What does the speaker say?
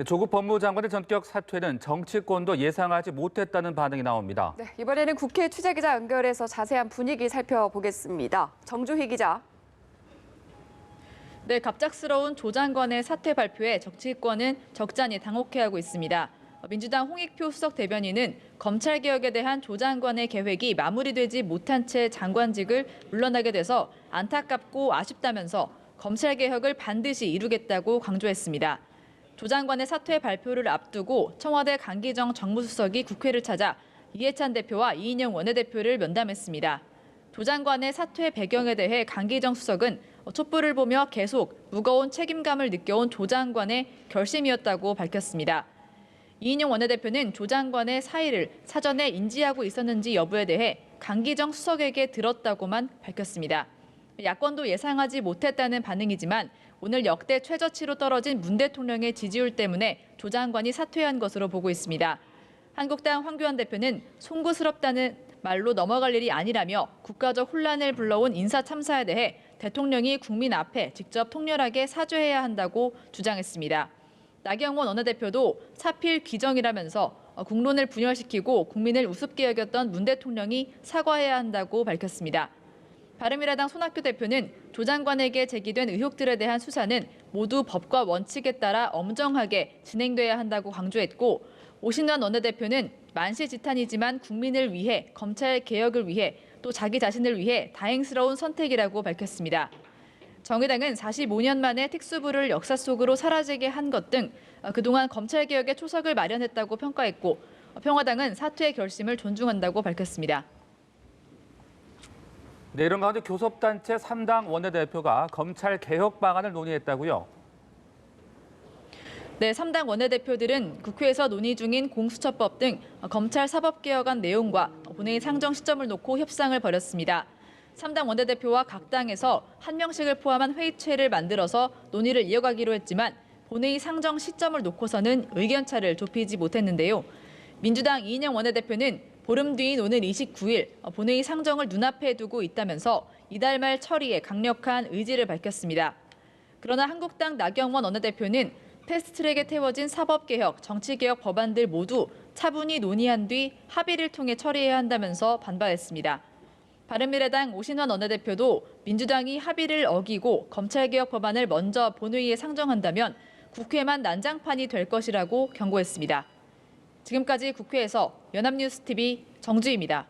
조국 법무장관의 전격 사퇴는 정치권도 예상하지 못했다는 반응이 나옵니다. 네, 이번에는 국회 취재기자 연결해서 자세한 분위기 살펴보겠습니다. 정주희 기자. 네, 갑작스러운 조 장관의 사퇴 발표에 정치권은 적잖이 당혹해하고 있습니다. 민주당 홍익표 수석 대변인은 검찰개혁에 대한 조 장관의 계획이 마무리되지 못한 채 장관직을 물러나게 돼서 안타깝고 아쉽다면서 검찰개혁을 반드시 이루겠다고 강조했습니다. 조 장관의 사퇴 발표를 앞두고 청와대 강기정 정무수석이 국회를 찾아 이해찬 대표와 이인영 원내대표를 면담했습니다. 조 장관의 사퇴 배경에 대해 강기정 수석은 촛불을 보며 계속 무거운 책임감을 느껴온 조 장관의 결심이었다고 밝혔습니다. 이인영 원내대표는 조 장관의 사의를 사전에 인지하고 있었는지 여부에 대해 강기정 수석에게 들었다고만 밝혔습니다. 야권도 예상하지 못했다는 반응이지만 오늘 역대 최저치로 떨어진 문 대통령의 지지율 때문에 조 장관이 사퇴한 것으로 보고 있습니다. 한국당 황교안 대표는 송구스럽다는 말로 넘어갈 일이 아니라며 국가적 혼란을 불러온 인사 참사에 대해 대통령이 국민 앞에 직접 통렬하게 사죄해야 한다고 주장했습니다. 나경원 원내대표도 사필 귀정이라면서 국론을 분열시키고 국민을 우습게 여겼던 문 대통령이 사과해야 한다고 밝혔습니다. 바른미래당 손학규 대표는 조 장관에게 제기된 의혹들에 대한 수사는 모두 법과 원칙에 따라 엄정하게 진행돼야 한다고 강조했고, 오신환 원내대표는 만시지탄이지만 국민을 위해, 검찰 개혁을 위해, 또 자기 자신을 위해 다행스러운 선택이라고 밝혔습니다. 정의당은 45년 만에 특수부를 역사 속으로 사라지게 한 것 등 그동안 검찰개혁의 초석을 마련했다고 평가했고, 평화당은 사퇴의 결심을 존중한다고 밝혔습니다. 네, 이런 가운데 교섭단체 3당 원내대표가 검찰 개혁 방안을 논의했다고요? 네, 3당 원내대표들은 국회에서 논의 중인 공수처법 등 검찰 사법개혁안 내용과 본회의 상정 시점을 놓고 협상을 벌였습니다. 3당 원내대표와 각 당에서 한 명씩을 포함한 회의체를 만들어서 논의를 이어가기로 했지만 본회의 상정 시점을 놓고서는 의견차를 좁히지 못했는데요. 민주당 이인영 원내대표는 보름 뒤인 오늘 29일 본회의 상정을 눈앞에 두고 있다면서 이달 말 처리에 강력한 의지를 밝혔습니다. 그러나 한국당 나경원 원내대표는 패스트트랙에 태워진 사법개혁, 정치개혁 법안들 모두 차분히 논의한 뒤 합의를 통해 처리해야 한다면서 반발했습니다. 바른미래당 오신환 원내대표도 민주당이 합의를 어기고 검찰개혁 법안을 먼저 본회의에 상정한다면 국회만 난장판이 될 것이라고 경고했습니다. 지금까지 국회에서 연합뉴스TV 정주희입니다.